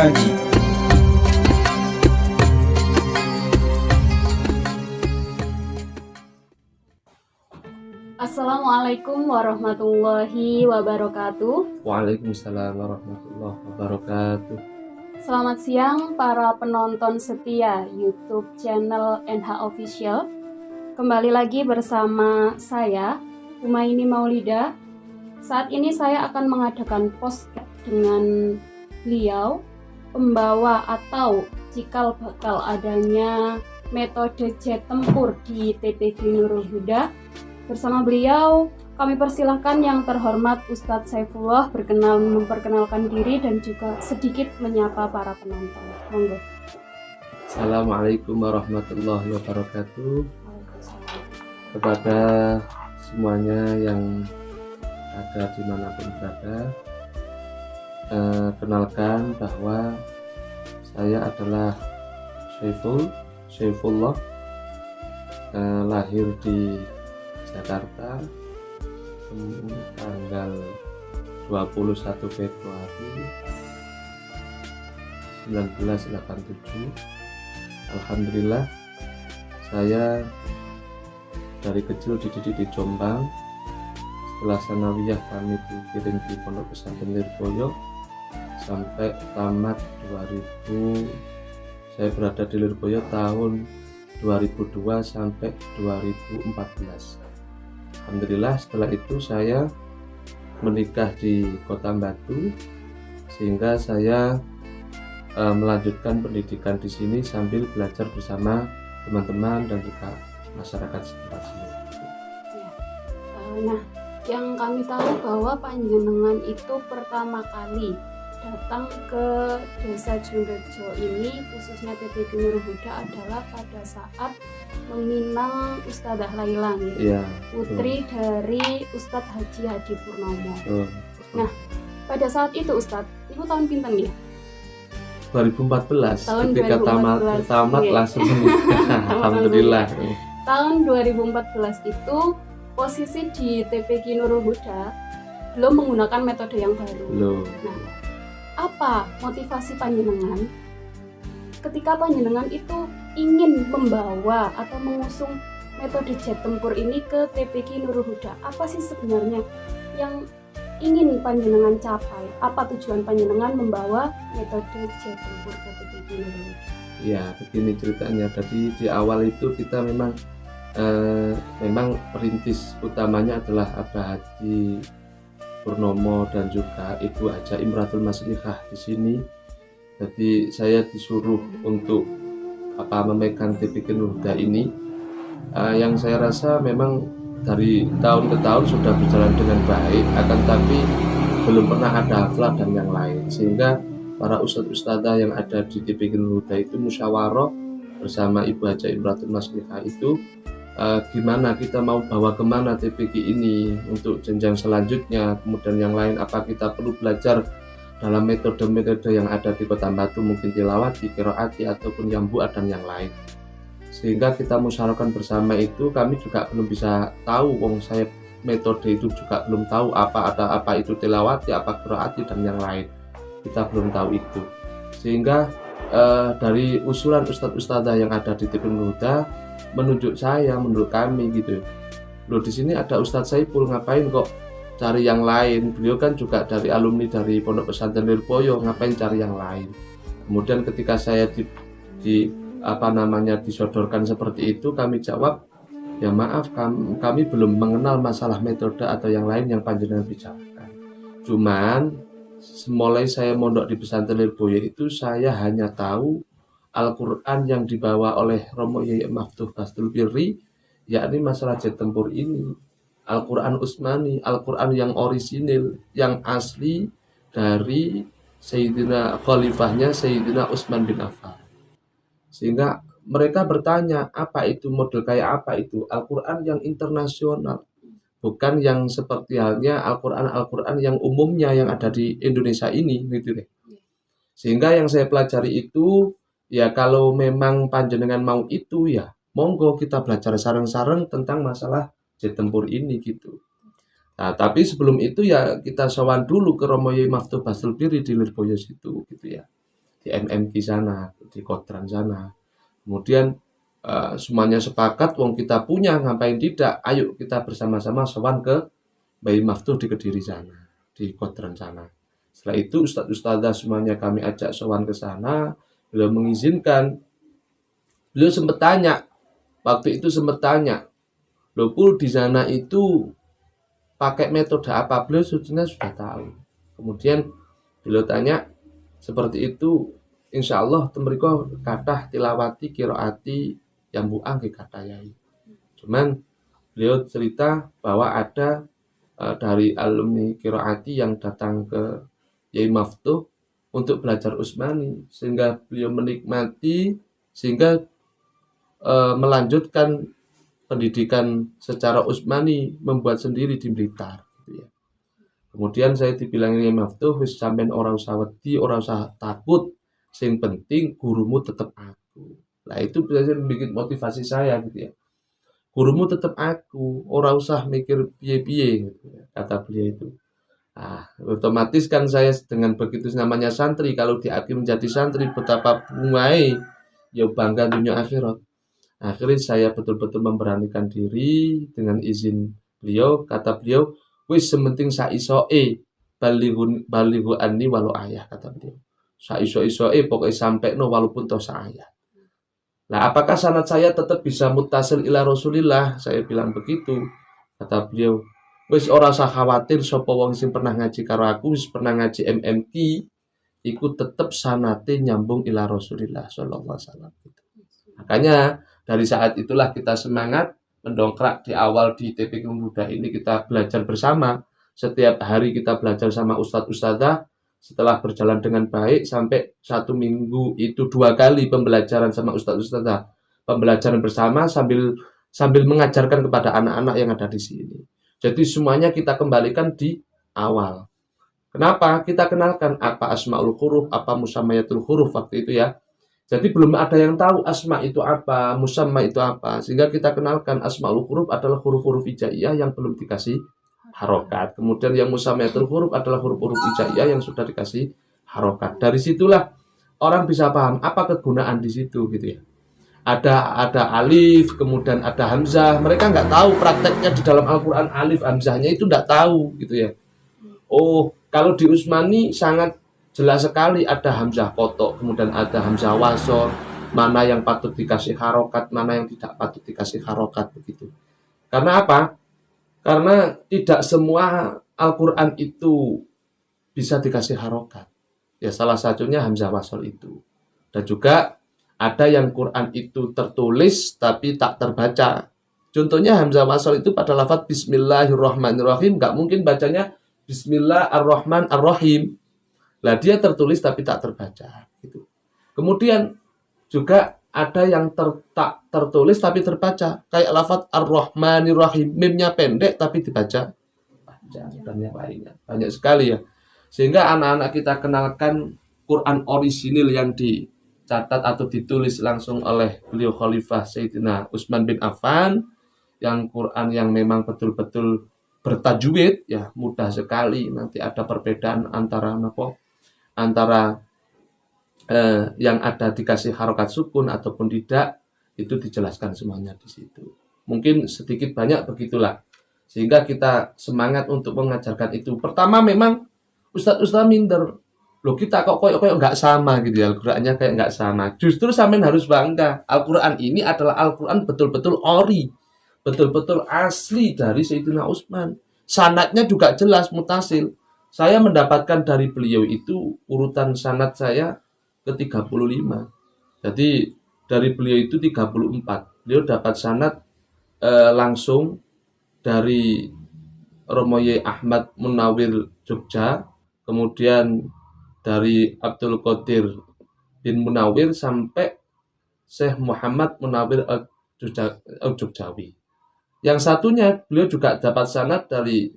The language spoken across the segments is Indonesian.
Haji. Assalamualaikum warahmatullahi wabarakatuh. Waalaikumsalam warahmatullahi wabarakatuh. Selamat siang para penonton setia YouTube channel NH Official. Kembali lagi bersama saya, Humaini Maulida. Saat ini saya akan mengadakan podcast dengan beliau, pembawa atau cikal bakal adanya metode jet tempur di TPG Nurul Huda. Bersama beliau, kami persilahkan yang terhormat Ustadz Saifullah memperkenalkan diri dan juga sedikit menyapa para penonton. Monggo. Assalamualaikum warahmatullahi wabarakatuh. Kepada semuanya yang ada dimanapun berada, kenalkan bahwa saya adalah Saifullah, lahir di Jakarta tanggal 21 Februari 1987. Alhamdulillah, saya dari kecil dididik di Jombang. Setelah sanawiyah kami dikirim di Pondok Pesantren Lirboyo sampai tamat 2000. Saya berada di Lirboyo tahun 2002 sampai 2014. Alhamdulillah, setelah itu saya menikah di Kota Batu, sehingga saya melanjutkan pendidikan di sini sambil belajar bersama teman-teman dan juga masyarakat sekitar sini. Nah, yang kami tahu bahwa panjenengan itu pertama kali datang ke Desa Jongrejo ini, khususnya TPG Nurul Huda, adalah pada saat meminang Ustadzah Lailang, Ya, putri dari Ustadz Haji Hadi Purnomo. Nah, pada saat itu Ustadz, itu tahun pinten ya? 2014, Tahun ketika 2014, tamat iya. langsung menikah. Alhamdulillah. Tahun 2014 itu posisi di TPG Nurul Huda belum menggunakan metode yang baru. Loh. Nah, apa motivasi panjenengan ketika panjenengan itu ingin membawa atau mengusung metode jet tempur ini ke TPG Nurul Huda? Apa sih sebenarnya yang ingin panjenengan capai? Apa tujuan panjenengan membawa metode jet tempur ke TPG Nurul Huda? Ya, begini ceritanya. Tadi di awal itu kita memang perintis utamanya adalah Abah Haji Purnomo dan juga Ibu Haja Imratul Maslihah di sini. Jadi saya disuruh untuk memegang TPG Nurul Huda ini, yang saya rasa memang dari tahun ke tahun sudah berjalan dengan baik, akan tapi belum pernah ada haflah dan yang lain, sehingga para ustadz-ustadzah yang ada di TPG Nurul Huda itu musyawarah bersama Ibu Haja Imratul Maslihah itu, gimana kita mau bawa kemana TPG ini untuk jenjang selanjutnya, kemudian yang lain apa kita perlu belajar dalam metode-metode yang ada di Kota Batu, mungkin tilawati, qiraati ataupun yambu'ah dan yang lain. Sehingga kita musyawarahkan bersama itu, kami juga belum bisa tahu, saya metode itu juga belum tahu apa itu tilawati, apa qiraati dan yang lain. Kita belum tahu itu. Sehingga dari usulan ustadz-ustadzah yang ada di TPG Nurul Huda menunjuk saya, menurut kami gitu. Loh, di sini ada Ustadz Saiful, ngapain kok cari yang lain? Beliau kan juga dari alumni dari Pondok Pesantren Lirboyo, ngapain cari yang lain? Kemudian ketika saya disodorkan seperti itu, kami jawab, ya maaf, kami belum mengenal masalah metode atau yang lain yang panjenengan bicarakan. Cuman mulai saya mondok di pesantren Lirboyo itu, saya hanya tahu Al-Quran yang dibawa oleh Romo Yai Maftuh Bastul Birri, yakni masalah jet tempur ini. Al-Quran Utsmani, Al-Quran yang orisinil, yang asli dari Sayyidina Khalifahnya Sayyidina Utsman bin Affan. Sehingga mereka bertanya, apa itu, model kayak apa itu? Al-Quran yang internasional, bukan yang seperti halnya Al-Quran yang umumnya yang ada di Indonesia ini, gitu deh. Sehingga yang saya pelajari itu, ya kalau memang panjenengan mau itu, ya monggo kita belajar sareng-sareng tentang masalah jet tempur ini gitu. Nah, tapi sebelum itu ya kita sowan dulu ke Romo Yai Maftuh Bastul Birri di Lirboyo situ gitu ya. di MMQ sana, di Kodran sana. Kemudian semuanya sepakat, wong kita punya, ngapain tidak, ayo kita bersama-sama sowan ke Bayi Maftuh di Kediri sana, di Kodran sana. Setelah itu ustadz-ustadzah semuanya kami ajak sowan ke sana, beliau mengizinkan. Beliau sempat tanya, waktu itu sempat tanya, loh Pul, di sana itu pakai metode apa? Beliau sudah tahu. Kemudian beliau tanya, seperti itu, insya Allah temriko kathah tilawati kiroati yang buang ke kata yai. Cuman beliau cerita bahwa ada dari alumni kiroati yang datang ke Yai Maftuh untuk belajar Utsmani, sehingga beliau menikmati, sehingga melanjutkan pendidikan secara Utsmani, membuat sendiri di Blitar gitu ya. Kemudian saya dibilangin Yai Maftuh, wis sampean ora usah wedi, ora usah takut, sing penting gurumu tetap aku. Nah itu biasanya bikin motivasi saya gitu ya. Gurumu tetap aku, ora usah mikir piye-piye gitu ya, kata beliau itu. Nah, otomatis kan saya dengan begitu namanya santri, kalau diakui menjadi santri betapa bungai, ya bangga dunia akhirat. Akhirnya saya betul-betul memberanikan diri dengan izin beliau, kata beliau, wis sementing saisoe balighu anni walau ayah, kata beliau. Saiso-isoe pokoknya sampai no walaupun toh ayah. Nah, apakah sanad saya tetap bisa muttasil ila Rasulillah? Saya bilang begitu. Kata beliau, wis ora usah khawatir, sapa wong sing pernah ngaji karo aku, wis pernah ngaji MMQ, iku tetep sanate nyambung ila Rasulillah sallallahu alaihi wasallam. Makanya dari saat itulah kita semangat mendongkrak di awal di TPQ Muda ini, kita belajar bersama. Setiap hari kita belajar sama ustadz-ustadzah. Setelah berjalan dengan baik sampai 1 minggu itu 2 kali pembelajaran sama ustadz-ustadzah, pembelajaran bersama sambil mengajarkan kepada anak-anak yang ada di sini. Jadi semuanya kita kembalikan di awal. Kenapa? Kita kenalkan apa asmaul huruf, apa musammayatul huruf waktu itu ya. Jadi belum ada yang tahu asma itu apa, musamma itu apa, sehingga kita kenalkan asmaul huruf adalah huruf-huruf hijaiyah yang belum dikasih harokat. Kemudian yang musammayatul huruf adalah huruf-huruf hijaiyah yang sudah dikasih harokat. Dari situlah orang bisa paham apa kegunaan di situ gitu ya. Ada alif, kemudian ada hamzah. Mereka nggak tahu prakteknya di dalam Al-Quran alif hamzahnya itu nggak tahu gitu ya. Oh, kalau di Utsmani sangat jelas sekali ada hamzah kotok, kemudian ada hamzah wasor, mana yang patut dikasih harokat, mana yang tidak patut dikasih harokat begitu. Karena apa? Karena tidak semua Al-Quran itu bisa dikasih harokat. Ya salah satunya hamzah wasol itu. Dan juga ada yang Quran itu tertulis tapi tak terbaca. Contohnya hamzah wasol itu pada lafaz Bismillahirrahmanirrahim, nggak mungkin bacanya Bismillahirrahmanirrahim. Lah dia tertulis tapi tak terbaca. Gitu. Kemudian juga ada yang tak tertulis tapi terbaca, kayak lafaz Ar-Rahmanir-Rahim, mimnya pendek tapi dibaca panjang, dan yang lainnya banyak sekali ya. Sehingga anak-anak kita kenalkan Quran orisinil yang dicatat atau ditulis langsung oleh beliau Khalifah Sayyidina Utsman bin Affan, yang Quran yang memang betul-betul bertajwid ya, mudah sekali. Nanti ada perbedaan antara yang ada dikasih harokat sukun ataupun tidak, itu dijelaskan semuanya di situ. Mungkin sedikit banyak begitulah, sehingga kita semangat untuk mengajarkan itu. Pertama memang ustadz minder, loh kita kok nggak sama gitu ya, Al-Qurannya kayak nggak sama. Justru sampean harus bangga, Al-Quran ini adalah Al-Quran betul-betul ori, betul-betul asli dari Sayyidina Utsman. Sanadnya juga jelas mutasil. Saya mendapatkan dari beliau itu urutan sanad saya ke-35. Jadi dari beliau itu 34. Beliau dapat sanad langsung dari Romoye Ahmad Munawir Jogja, kemudian dari Abdul Qadir bin Munawir sampai Syekh Muhammad Munawir Al-Jogjawi. Yang satunya beliau juga dapat sanad dari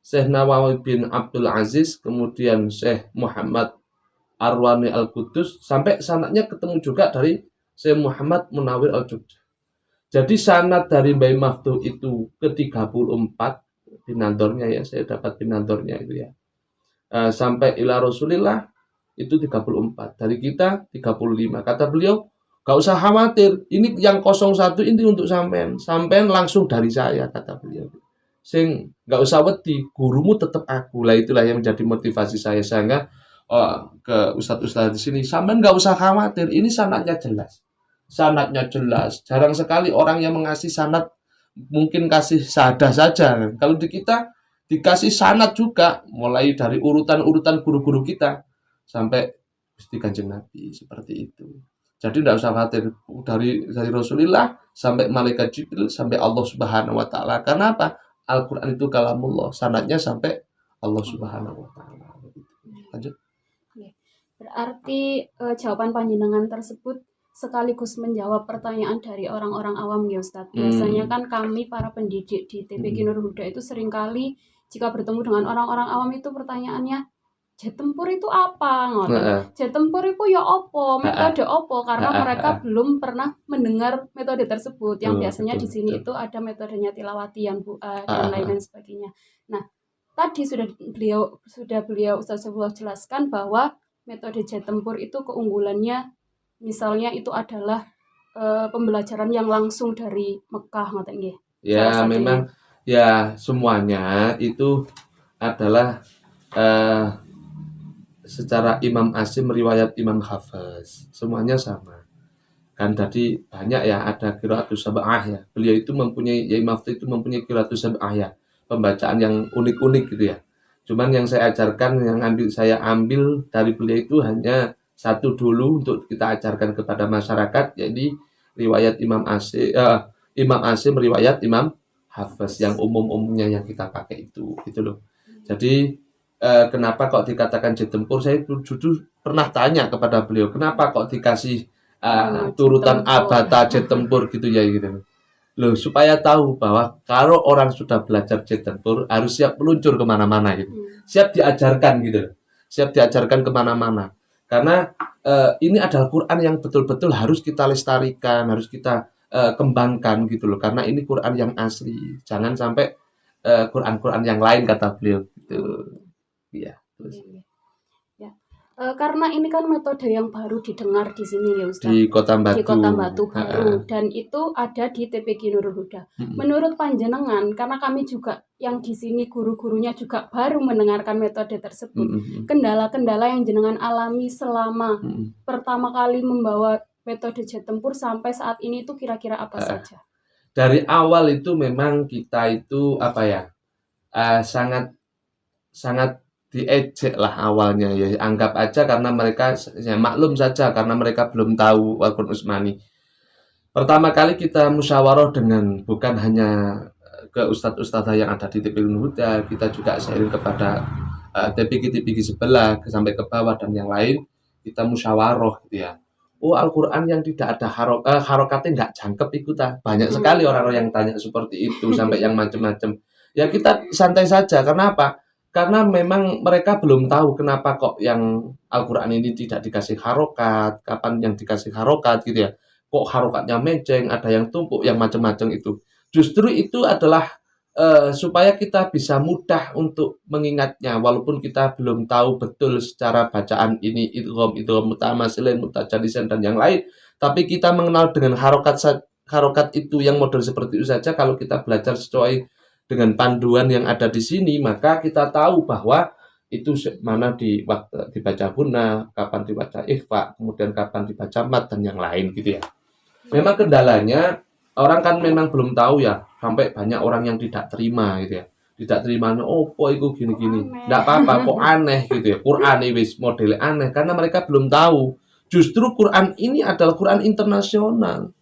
Syekh Nawawi bin Abdul Aziz, kemudian Syekh Muhammad Arwani Al-Qudus, sampai sanadnya ketemu juga dari Syekh Muhammad Munawir Al-Jogja. Jadi sanad dari Bayi Maftuh itu ke-34 binandornya ya, saya dapat binandornya itu ya. Sampai ila Rasulillah itu 34, dari kita 35. Kata beliau, gak usah khawatir, ini yang 01 ini untuk sampean langsung dari saya, kata beliau. Sing gak usah wedi, gurumu tetap aku. Lah itulah yang menjadi motivasi saya, sehingga ke ustadz-ustadz di sini, sampean gak usah khawatir, ini sanadnya jelas. Sanadnya jelas. Jarang sekali orang yang mengasih sanad, mungkin kasih sahadah saja. Kalau di kita dikasih sanad juga, mulai dari urutan-urutan guru-guru kita sampai Gusti Kanjeng Nabi, seperti itu. Jadi tidak usah khawatir, dari Rasulullah sampai malaikat Jibril sampai Allah Subhanahu wa taala. Karena apa? Al-Qur'an itu kalamullah, sanadnya sampai Allah Subhanahu wa taala. Lanjut. Berarti jawaban panjenengan tersebut sekaligus menjawab pertanyaan dari orang-orang awam ya Ustadz. Biasanya kan kami para pendidik di TPQ Nurul Huda itu seringkali jika bertemu dengan orang-orang awam itu pertanyaannya, jet tempur itu apa? Jet tempur itu ya opo? Metode opo? Karena mereka belum pernah mendengar metode tersebut. Yang biasanya di sini itu ada metodenya tilawati yang dan lain-lain sebagainya. Nah, tadi sudah beliau Ustaz Saifullah jelaskan bahwa metode jet tempur itu keunggulannya misalnya itu adalah pembelajaran yang langsung dari Mekah, ngoten nggih. Ya, memang ya semuanya itu adalah secara Imam Asim riwayat Imam Hafiz, semuanya sama. Kan tadi banyak ya, ada qiraatus sab'ah ya. Beliau itu mempunyai, ya Imam Hafiz itu mempunyai qiraatus sab'ah ya, pembacaan yang unik-unik gitu ya. Cuman yang saya ajarkan, saya ambil dari beliau itu hanya satu dulu untuk kita ajarkan kepada masyarakat, jadi riwayat Imam Asim riwayat Imam Hafiz yang umum-umumnya yang kita pakai itu, gitu loh. Jadi kenapa kok dikatakan jet tempur? Saya jujur pernah tanya kepada beliau, kenapa kok dikasih turutan abata jet tempur gitu ya gitu. Loh, supaya tahu bahwa kalau orang sudah belajar jet tempur harus siap meluncur kemana-mana gitu, siap diajarkan gitu, siap diajarkan kemana-mana. Karena ini adalah Quran yang betul-betul harus kita lestarikan, harus kita kembangkan gitu loh. Karena ini Quran yang asli. Jangan sampai Quran-Quran yang lain, kata beliau gitu. Iya, terus. Ya. Karena ini kan metode yang baru didengar di sini ya Ustaz. Di Kota Batu. Di Kota Batu baru, dan itu ada di TPQ Nurul Huda. Menurut panjenengan, karena kami juga yang di sini guru-gurunya juga baru mendengarkan metode tersebut. Kendala-kendala yang jenengan alami selama pertama kali membawa metode jet tempur sampai saat ini itu kira-kira apa saja? Dari awal itu memang kita itu apa ya, sangat diejek lah awalnya ya, anggap aja karena mereka ya, maklum saja karena mereka belum tahu Al-Quran Utsmani. Pertama kali kita musyawarah dengan bukan hanya ke ustadz-ustadzah yang ada di TPQ Nurul Huda, kita juga sharing kepada TPQ sebelah sampai ke bawah dan yang lain, kita musyawarah gitu ya. Oh, Al-Quran yang tidak ada harokatnya nggak jangkep itu banyak sekali orang-orang yang tanya seperti itu sampai yang macam-macam. Ya kita santai saja, karena apa? Karena memang mereka belum tahu kenapa kok yang Al-Quran ini tidak dikasih harokat, kapan yang dikasih harokat gitu ya. Kok harokatnya menceng, ada yang tumpuk, yang macam-macam itu. Justru itu adalah supaya kita bisa mudah untuk mengingatnya, walaupun kita belum tahu betul secara bacaan ini idgham mutamasilin, mutajalisan dan yang lain, tapi kita mengenal dengan harokat itu yang model seperti itu saja. Kalau kita belajar sesuai dengan panduan yang ada di sini, maka kita tahu bahwa itu mana di waktu dibaca guna, kapan dibaca ikhfa, kemudian kapan dibaca mat dan yang lain gitu ya. Memang kendalanya orang kan memang belum tahu ya, sampai banyak orang yang tidak terima gitu ya. Tidak terimanya, oh kok itu gini-gini. Enggak apa-apa, kok aneh gitu ya. Quran ini modelnya aneh karena mereka belum tahu. Justru Quran ini adalah Quran internasional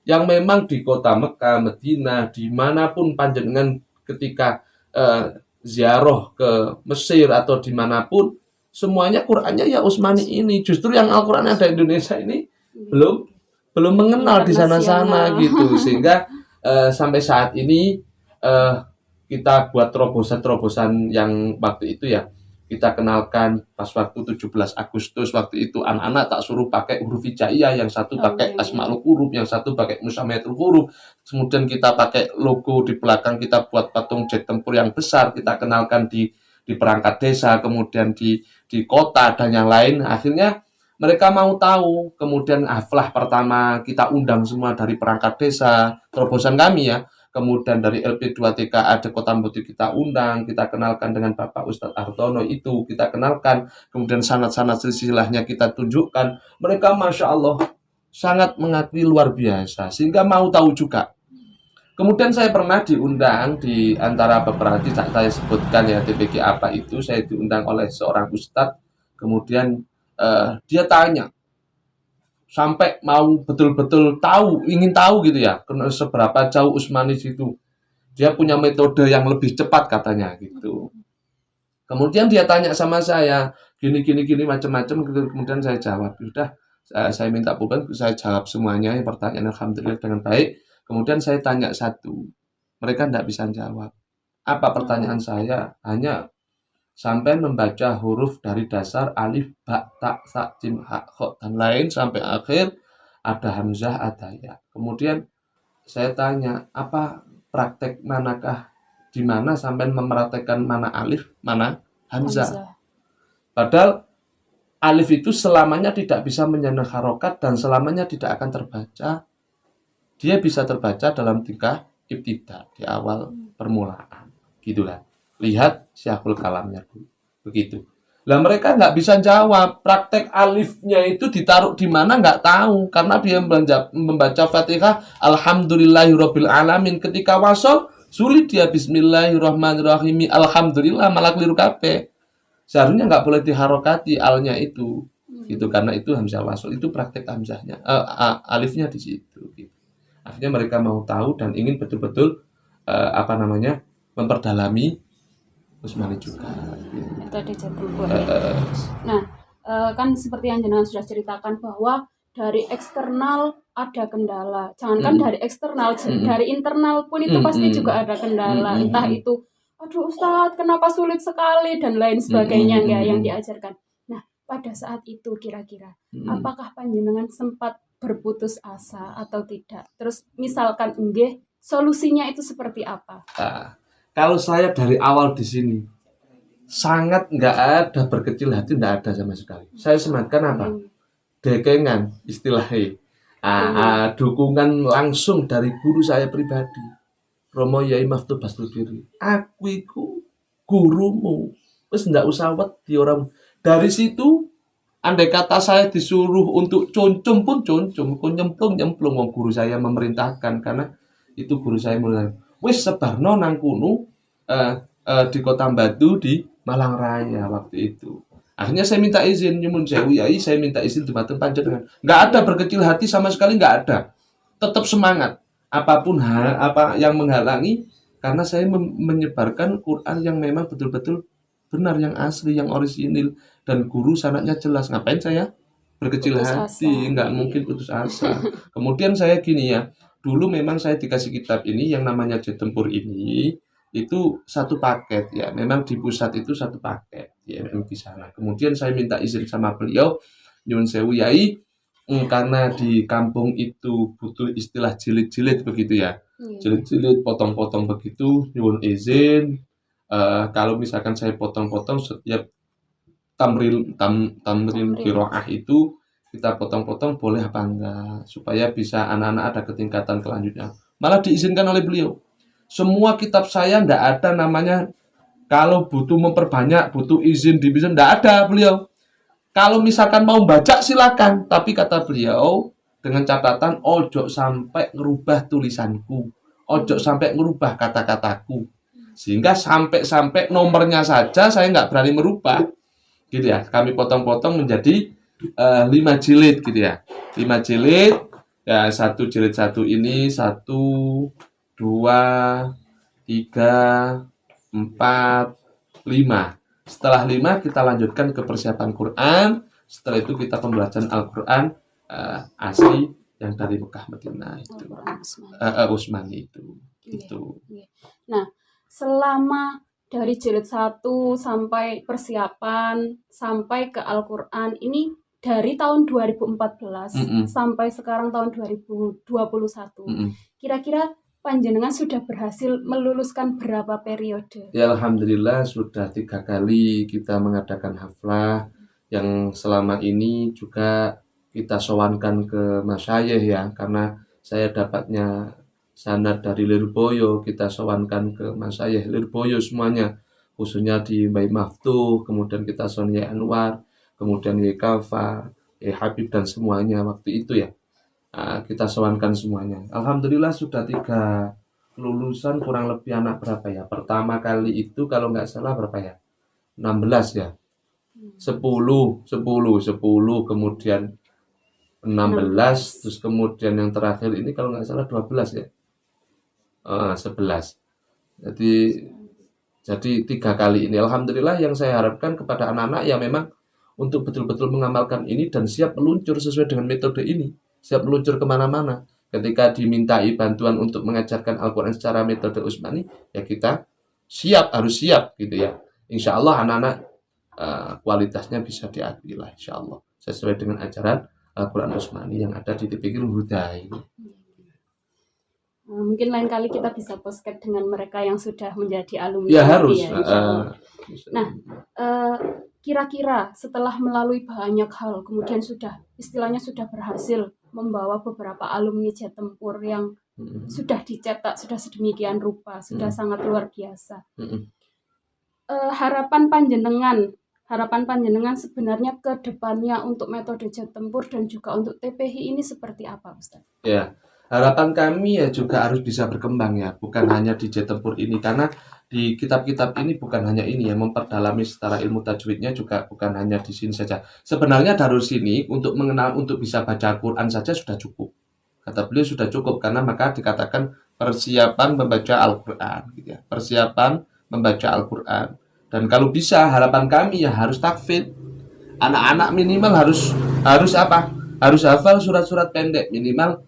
yang memang di kota Mekah, Madinah, dimanapun panjenengan ketika ziarah ke Mesir atau dimanapun, semuanya Qurannya ya Utsmani ini. Justru yang Al-Quran ada di Indonesia ini belum mengenal di sana-sana gitu, sehingga sampai saat ini kita buat terobosan-terobosan yang waktu itu ya, kita kenalkan pas waktu 17 Agustus waktu itu anak-anak tak suruh pakai huruf hijaiyah, yang satu pakai asmaul huruf, yang satu pakai musammayatul huruf. Kemudian kita pakai logo di belakang, kita buat patung jet tempur yang besar, kita kenalkan di di perangkat desa, kemudian di kota dan yang lain. Akhirnya mereka mau tahu, kemudian haflah pertama kita undang semua dari perangkat desa, terobosan kami ya. Kemudian dari LP2TK ada Kota Mbote kita undang, kita kenalkan dengan Bapak Ustadz Hartono itu, kita kenalkan, kemudian sanad-sanad silsilahnya kita tunjukkan. Mereka Masya Allah sangat mengakui luar biasa, sehingga mau tahu juga. Kemudian saya pernah diundang di antara beberapa, tidak saya sebutkan ya TPG apa itu, saya diundang oleh seorang ustadz, kemudian dia tanya, sampai mau betul-betul tahu, ingin tahu gitu ya, seberapa jauh Utsmanis itu. Dia punya metode yang lebih cepat katanya gitu. Kemudian dia tanya sama saya, gini macam-macam gitu. Kemudian saya jawab, sudah saya minta pulpen, saya jawab semuanya yang pertanyaan alhamdulillah dengan baik. Kemudian saya tanya satu, mereka tidak bisa jawab. Apa pertanyaan saya? Hanya sampai membaca huruf dari dasar alif, ba, ta, sa, jim, ha, kho, dan lain sampai akhir ada hamzah, ada ya. Kemudian saya tanya, apa praktek manakah, di mana sampai mempraktekkan mana alif, mana hamzah. Padahal alif itu selamanya tidak bisa menjadi harokat dan selamanya tidak akan terbaca. Dia bisa terbaca dalam tingkah ibtida di awal permulaan. Gitulah. Lihat Syekhul Kalamnya dulu. Begitu. Lah mereka nggak bisa jawab. Praktek alifnya itu ditaruh di mana nggak tahu. Karena dia membaca Fatihah Alhamdulillahirabbil alamin. Ketika wasol sulit dia Bismillahirrahmanirrahim. Alhamdulillah malah keliru kabeh. Seharusnya nggak boleh diharokati alnya itu. Gitu, karena itu hamzah wasol. Itu praktek hamzahnya. Alifnya di situ. Gitu. Akhirnya mereka mau tahu dan ingin betul-betul memperdalami Utsmani juga. Metode Jatempur. Nah, kan seperti yang jenengan sudah ceritakan bahwa dari eksternal ada kendala. Jangankan dari eksternal, dari internal pun itu pasti juga ada kendala. Entah itu, aduh Ustadz, kenapa sulit sekali dan lain sebagainya yang diajarkan. Nah, pada saat itu kira-kira, apakah panjenengan sempat berputus asa atau tidak? Terus misalkan enggak, solusinya itu seperti apa? Kalau saya dari awal di sini sangat nggak ada berkecil hati, nggak ada sama sekali. Saya sematkan apa? Dekengan istilahnya. Dukungan langsung dari guru saya pribadi, Romo Yai Maftuh Bastudiri. Aku itu gurumu. Terus nggak usah wedi orang. Dari situ, andai kata saya disuruh untuk concum pun concum, nyemplung wong guru saya memerintahkan, karena itu guru saya mulai wis sebarno nang kuno di Kota Batu di Malang Raya waktu itu. Akhirnya saya minta izin, nyuwun sewu Yai, saya minta izin dumateng panjenengan. Nggak ada berkecil hati sama sekali, nggak ada. Tetap semangat. Apapun apa yang menghalangi, karena saya menyebarkan Quran yang memang betul-betul benar, yang asli, yang orisinil, dan guru sanadnya jelas. Ngapain saya berkecil hati? Nggak mungkin putus asa. Kemudian saya gini ya, dulu memang saya dikasih kitab ini yang namanya Jatempur ini, itu satu paket ya, memang di pusat itu satu paket ya, di sana. Kemudian saya minta izin sama beliau, nyuwun sewu Yai, karena di kampung itu butuh istilah jilid-jilid begitu ya, jilid-jilid, potong-potong begitu, nyuwun izin. Kalau misalkan saya potong-potong setiap tamril qiraah itu kita potong-potong boleh apa enggak, supaya bisa anak-anak ada ketingkatan kelanjutnya. Malah diizinkan oleh beliau. Semua kitab saya ndak ada namanya kalau butuh memperbanyak, butuh izin dibikin, ndak ada beliau. Kalau misalkan mau baca silakan, tapi kata beliau dengan catatan ojo sampai ngerubah tulisanku, ojo sampai ngerubah kata-kataku, sehingga sampai nomornya saja saya nggak berani merubah, gitu ya. Kami potong-potong menjadi 5 jilid gitu ya, 5 jilid ya, satu jilid satu ini 1, 2, 3, 4, 5. Setelah 5 kita lanjutkan ke persiapan Quran. Setelah itu kita pembelajaran Al-Quran asli yang dari Mekah Madinah itu, Utsmani itu. Gitu. Nah, selama dari jilid 1 sampai persiapan sampai ke Al-Quran ini dari tahun 2014 sampai sekarang tahun 2021. Kira-kira panjenengan sudah berhasil meluluskan berapa periode? Ya alhamdulillah sudah 3 kali kita mengadakan haflah, yang selama ini juga kita sowankan ke masyayikh ya, karena saya dapatnya sanad dari Lirboyo, kita sowankan ke masyayikh Lirboyo semuanya, khususnya di Mbay Maftuh, kemudian kita sowan Yai Anwar, kemudian Yai Kafa, Yai Habib dan semuanya waktu itu ya. Kita sowankan semuanya. Alhamdulillah sudah 3 lulusan, kurang lebih anak berapa ya? Pertama kali itu kalau nggak salah berapa ya? 16 ya. 10, kemudian 16, terus kemudian yang terakhir ini kalau nggak salah 12 ya. 11. Jadi 3 kali ini. Alhamdulillah yang saya harapkan kepada anak-anak yang memang untuk betul-betul mengamalkan ini dan siap meluncur sesuai dengan metode ini. Siap meluncur kemana-mana. Ketika dimintai bantuan untuk mengajarkan Al-Quran secara metode Utsmani, ya kita siap, harus siap gitu ya. Insya Allah anak-anak kualitasnya bisa diakui lah, insya Allah. Sesuai dengan ajaran Al-Quran Utsmani yang ada di TPQ Huda ini. Mungkin lain kali kita bisa podcast dengan mereka yang sudah menjadi alumni. Ya harus. Ya, nah, kira-kira setelah melalui banyak hal, kemudian istilahnya sudah berhasil membawa beberapa alumni Jet Tempur yang sudah dicetak, sudah sedemikian rupa, sudah sangat luar biasa. Harapan panjenengan sebenarnya ke depannya untuk metode Jet Tempur dan juga untuk TPH ini seperti apa, Ustaz? Ya, harapan kami ya juga harus bisa berkembang ya, bukan hanya di Jet Tempur ini, karena di kitab-kitab ini bukan hanya ini ya, memperdalami secara ilmu tajwidnya juga bukan hanya di sini saja. Sebenarnya Darus ini untuk mengenal, untuk bisa baca Al-Quran saja sudah cukup. Kata beliau sudah cukup, karena maka dikatakan persiapan membaca Al-Quran gitu ya. Persiapan membaca Al-Quran. Dan kalau bisa harapan kami ya harus takfid. Anak-anak minimal harus apa? Harus hafal surat-surat pendek minimal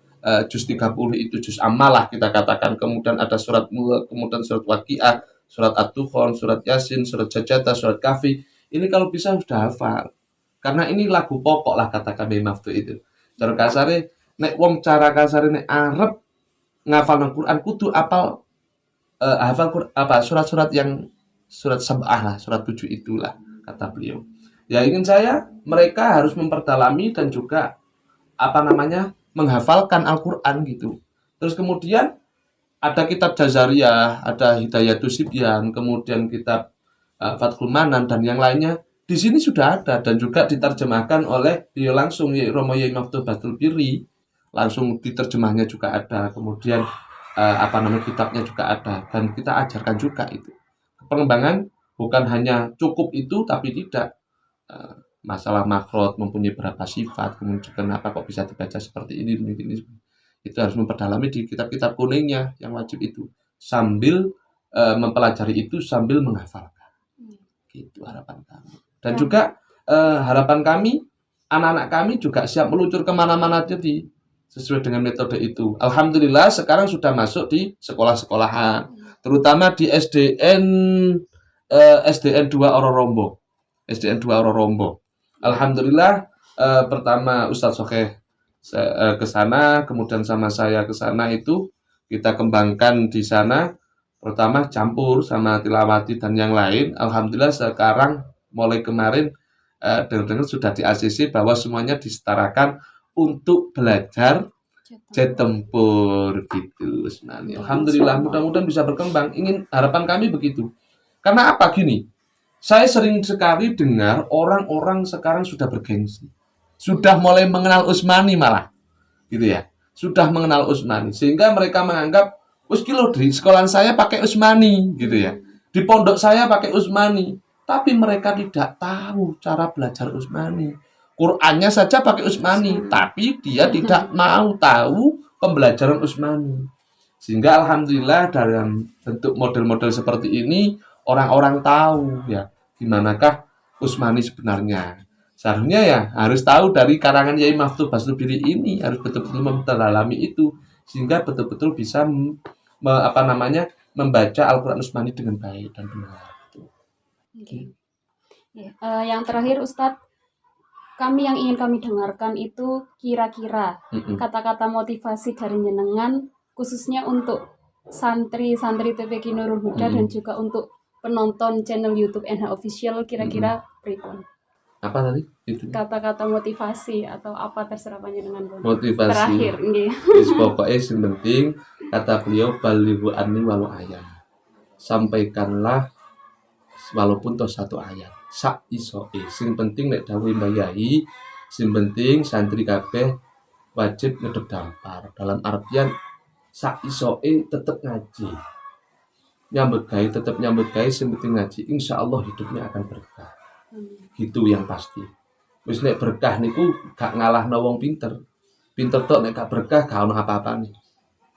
juz 30 itu juz amalah kita katakan, kemudian ada surat Mulk, kemudian surat Waqiah, surat At-Dukhan, surat Yasin, surat Sajdah, surat Kahfi. Ini kalau bisa sudah hafal. Karena ini lagu pokok lah katakan Mbay Maftuh itu. Cara kasare nek wong cara kasare nek arep ngafal Al-Qur'an kudu apal hafal apa surat-surat yang surat sab'ah lah, surat 7 itulah kata beliau. Ya ingin saya mereka harus memperdalami dan juga menghafalkan Al-Quran gitu. Terus kemudian ada kitab Jazariyah, ada Hidayatus Sibyan, kemudian kitab Fathul Manan dan yang lainnya. Di sini sudah ada dan juga diterjemahkan oleh beliau langsung Romo Yai Maftuh Batul Piri. Langsung diterjemahnya juga ada. Kemudian kitabnya juga ada dan kita ajarkan juga itu. Pengembangan bukan hanya cukup itu tapi tidak masalah makhraj mempunyai berapa sifat, kemudian kenapa kok bisa dibaca seperti ini, itu harus memperdalami di kitab-kitab kuningnya yang wajib itu sambil mempelajari itu sambil menghafalkan. Gitu harapan kami. Dan juga harapan kami anak-anak kami juga siap meluncur kemana-mana jadi sesuai dengan metode itu. Alhamdulillah sekarang sudah masuk di sekolah-sekolahan, terutama di SDN 2 Ororombo. SDN 2 Ororombo. Alhamdulillah pertama Ustadz Sokeh ke sana, kemudian sama saya ke sana itu kita kembangkan di sana. Pertama campur sama tilawati dan yang lain. Alhamdulillah sekarang mulai kemarin dengar-dengar sudah di ACC bahwa semuanya disetarakan untuk belajar Jet Tempur gitu. Alhamdulillah mudah-mudahan bisa berkembang. Harapan kami begitu. Karena apa gini? Saya sering sekali dengar orang-orang sekarang sudah bergengsi. Sudah mulai mengenal Utsmani malah. Gitu ya. Sudah mengenal Utsmani. Sehingga mereka menganggap, di sekolah saya pakai Utsmani. Gitu ya. Di pondok saya pakai Utsmani. Tapi mereka tidak tahu cara belajar Utsmani. Qur'annya saja pakai Utsmani. Tapi dia tidak mau tahu pembelajaran Utsmani. Sehingga Alhamdulillah dalam bentuk model-model seperti ini, orang-orang tahu ya gimanakah Utsmani sebenarnya. Seharusnya ya harus tahu dari karangan Yai Maftuh Batul Piri ini, harus betul-betul mempelajari itu sehingga betul-betul bisa membaca Al-Quran Utsmani dengan baik dan benar. Okay. Yang terakhir Ustadz, yang ingin kami dengarkan itu kira-kira kata-kata motivasi dari jenengan khususnya untuk santri-santri TPQ Nurul Huda dan juga untuk penonton channel YouTube NH Official kira-kira pripun? Apa tadi itu Kata-kata motivasi atau apa terserah panjenengan pun. motivasi Terakhir nggih. wis pokoknya yang penting kata beliau balighu anni walau ayat, sampaikanlah walaupun toh satu ayat sak isoe, sing penting nek dawuh Mbah Yai, sing penting santri kabeh wajib ngedep dampar, dalam artian sak isoe tetep ngaji, tetep nyambut gawe, sing penting ngaji, insya Allah hidupnya akan berkah. Gitu yang pasti. Wis nek berkah niku gak ngalahno wong pinter. Pinter tok nek gak berkah gak ono apa-apane.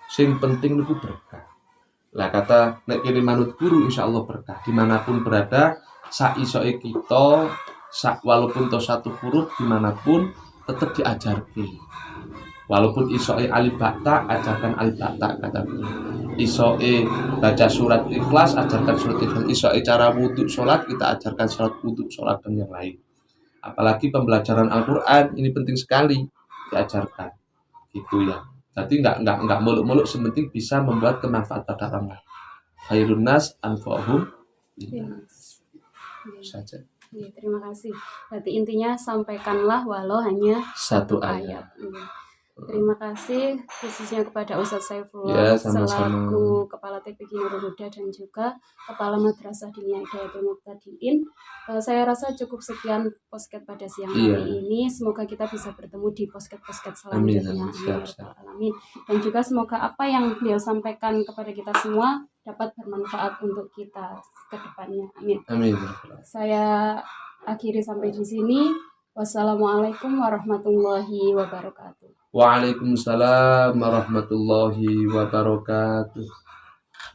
Sing penting niku berkah. Lah kata nek kene manut guru insyaallah berkah. Dimanapun berada, sak isoke kita, walaupun to satu huruf dimanapun tetap diajarke. Walaupun isoke alif bakta, ajarkan alif bakta kata beliau. Isoke baca surat Ikhlas, ajarkan surat Ikhlas. Isoke cara wudhu sholat, kita ajarkan sholat wudhu sholat dan yang lain. Apalagi pembelajaran Al-Quran ini penting sekali diajarkan, gitu ya. Jadi nggak muluk-muluk, sementing bisa membuat kemanfaat pada orang lain. Khairun nas anfa'uhum saja. Ya, terima kasih. Berarti intinya sampaikanlah walau hanya Satu ayat. Terima kasih khususnya kepada Ustadz Ya, Saifullah sama-sama. selaku Kepala TPQ Nurul Huda dan juga Kepala Madrasah Diniyah Hidayatul Muqtadiin. Saya rasa cukup sekian podcast pada siang hari ini. Semoga kita bisa bertemu di podcast-podcast selanjutnya. Amin. Dan juga semoga apa yang beliau sampaikan kepada kita semua dapat bermanfaat untuk kita ke depannya. Amin. Amin. Saya akhiri sampai di sini. Wassalamualaikum warahmatullahi wabarakatuh. Waalaikumsalam warahmatullahi wabarakatuh.